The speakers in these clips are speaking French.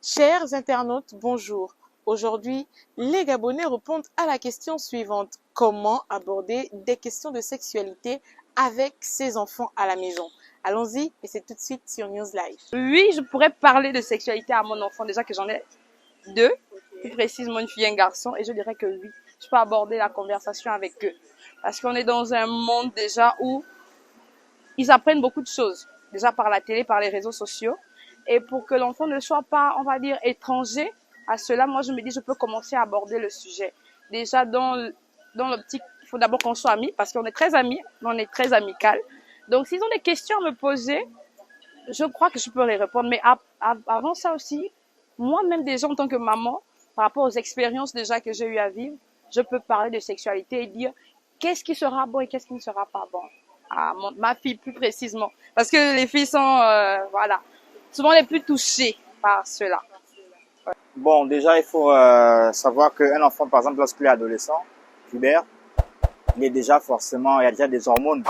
Chers internautes, bonjour. Aujourd'hui, les Gabonais répondent à la question suivante. Comment aborder des questions de sexualité avec ses enfants à la maison? Allons-y et c'est tout de suite sur News Live. Oui, je pourrais parler de sexualité à mon enfant, déjà que j'en ai deux, plus précisément une fille et un garçon, et je dirais que oui, je peux aborder la conversation avec eux. Parce qu'on est dans un monde déjà où ils apprennent beaucoup de choses, déjà par la télé, par les réseaux sociaux. Et pour que l'enfant ne soit pas, on va dire, étranger à cela, moi je me dis, je peux commencer à aborder le sujet. Déjà dans l'optique, il faut d'abord qu'on soit amis, parce qu'on est très amis, on est très amical. Donc s'ils ont des questions à me poser, je crois que je peux les répondre. Mais avant ça aussi, moi-même déjà en tant que maman, par rapport aux expériences déjà que j'ai eu à vivre, je peux parler de sexualité et dire qu'est-ce qui sera bon et qu'est-ce qui ne sera pas bon. À ma fille plus précisément. Parce que les filles sont, voilà, souvent les plus touchées par cela. Bon, déjà, il faut savoir qu'un enfant, par exemple, lorsqu'il est adolescent, pubère, il est déjà forcément, il y a déjà des hormones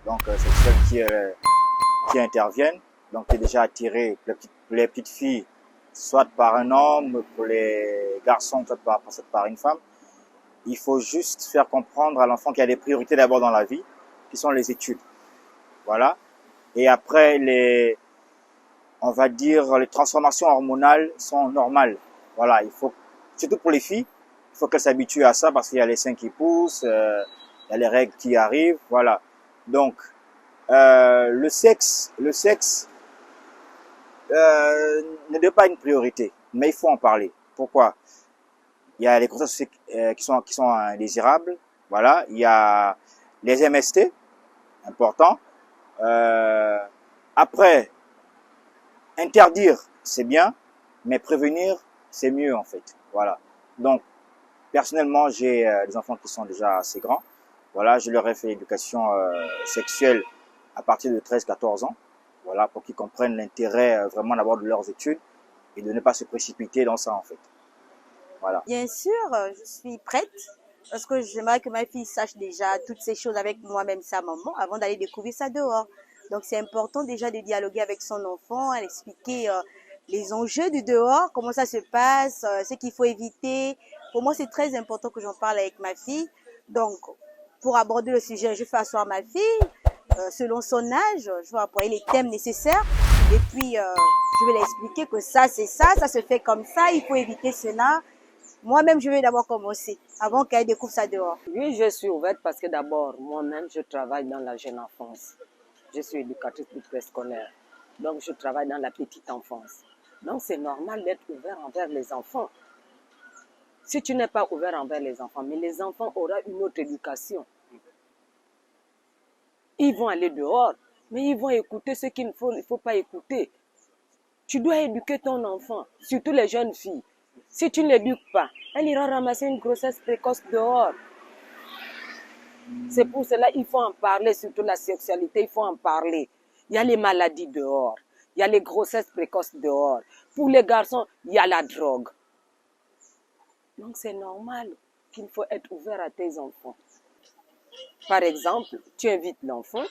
donc sexuelles qui interviennent. Donc, il est déjà attiré pour les petites filles, soit par un homme, pour les garçons, soit par une femme. Il faut juste faire comprendre à l'enfant qu'il y a des priorités d'abord dans la vie, qui sont les études. Voilà. Et après, on va dire, les transformations hormonales sont normales. Voilà, il faut, surtout pour les filles, il faut qu'elles s'habituent à ça parce qu'il y a les seins qui poussent, il y a les règles qui arrivent, voilà. Donc, le sexe ne devient pas une priorité, mais il faut en parler. Pourquoi? Il y a les grossesses qui sont indésirables, voilà. Il y a les MST, important. Après, interdire, c'est bien, mais prévenir, c'est mieux en fait. Voilà. Donc, personnellement, j'ai des enfants qui sont déjà assez grands. Voilà, je leur ai fait l'éducation sexuelle à partir de 13-14 ans. Voilà, pour qu'ils comprennent l'intérêt vraiment d'abord de leurs études et de ne pas se précipiter dans ça en fait. Voilà. Bien sûr, je suis prête parce que j'aimerais que ma fille sache déjà toutes ces choses avec moi-même, sa maman, avant d'aller découvrir ça dehors. Donc c'est important déjà de dialoguer avec son enfant, à expliquer les enjeux du dehors, comment ça se passe, ce qu'il faut éviter. Pour moi, c'est très important que j'en parle avec ma fille. Donc, pour aborder le sujet, je fais asseoir ma fille selon son âge, je vais employer les thèmes nécessaires et puis je vais lui expliquer que ça, c'est ça se fait comme ça, il faut éviter cela. Moi-même, je vais d'abord commencer avant qu'elle découvre ça dehors. Oui, je suis ouverte parce que d'abord, moi-même, je travaille dans la jeune enfance. Je suis éducatrice du préscolaire. Donc, je travaille dans la petite enfance. Donc, c'est normal d'être ouvert envers les enfants. Si tu n'es pas ouvert envers les enfants, mais les enfants auront une autre éducation. Ils vont aller dehors, mais ils vont écouter ce qu'il ne faut pas écouter. Tu dois éduquer ton enfant, surtout les jeunes filles. Si tu ne l'éduques pas, elle ira ramasser une grossesse précoce dehors. C'est pour cela qu'il faut en parler, surtout la sexualité, il faut en parler. Il y a les maladies dehors, il y a les grossesses précoces dehors. Pour les garçons, il y a la drogue. Donc c'est normal qu'il faut être ouvert à tes enfants. Par exemple, tu invites l'enfant,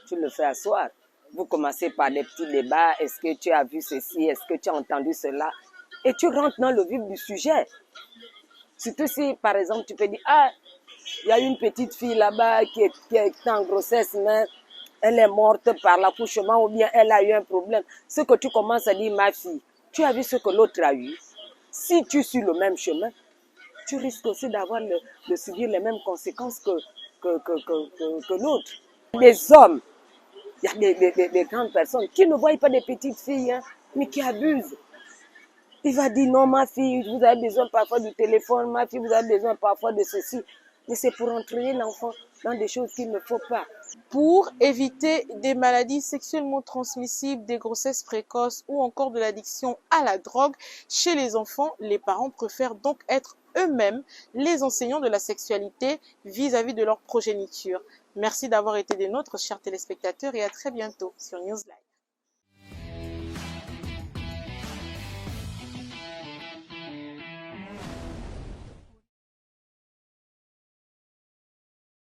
tu le fais asseoir. Vous commencez par des petits débats, est-ce que tu as vu ceci, est-ce que tu as entendu cela? Et tu rentres dans le vif du sujet. Surtout si, par exemple, tu peux dire, ah, il y a une petite fille là-bas qui est en grossesse, mais elle est morte par l'accouchement ou bien elle a eu un problème. Ce que tu commences à dire, ma fille, tu as vu ce que l'autre a eu. Si tu suis le même chemin, tu risques aussi de subir les mêmes conséquences que l'autre. Les hommes, il y a des grandes personnes qui ne voient pas des petites filles, hein, mais qui abusent. Il va dire non, ma fille, vous avez besoin parfois du téléphone, ma fille, vous avez besoin parfois de ceci. Mais c'est pour entraîner l'enfant dans des choses qu'il ne faut pas. Pour éviter des maladies sexuellement transmissibles, des grossesses précoces ou encore de l'addiction à la drogue, chez les enfants, les parents préfèrent donc être eux-mêmes les enseignants de la sexualité vis-à-vis de leur progéniture. Merci d'avoir été des nôtres, chers téléspectateurs, et à très bientôt sur News Live.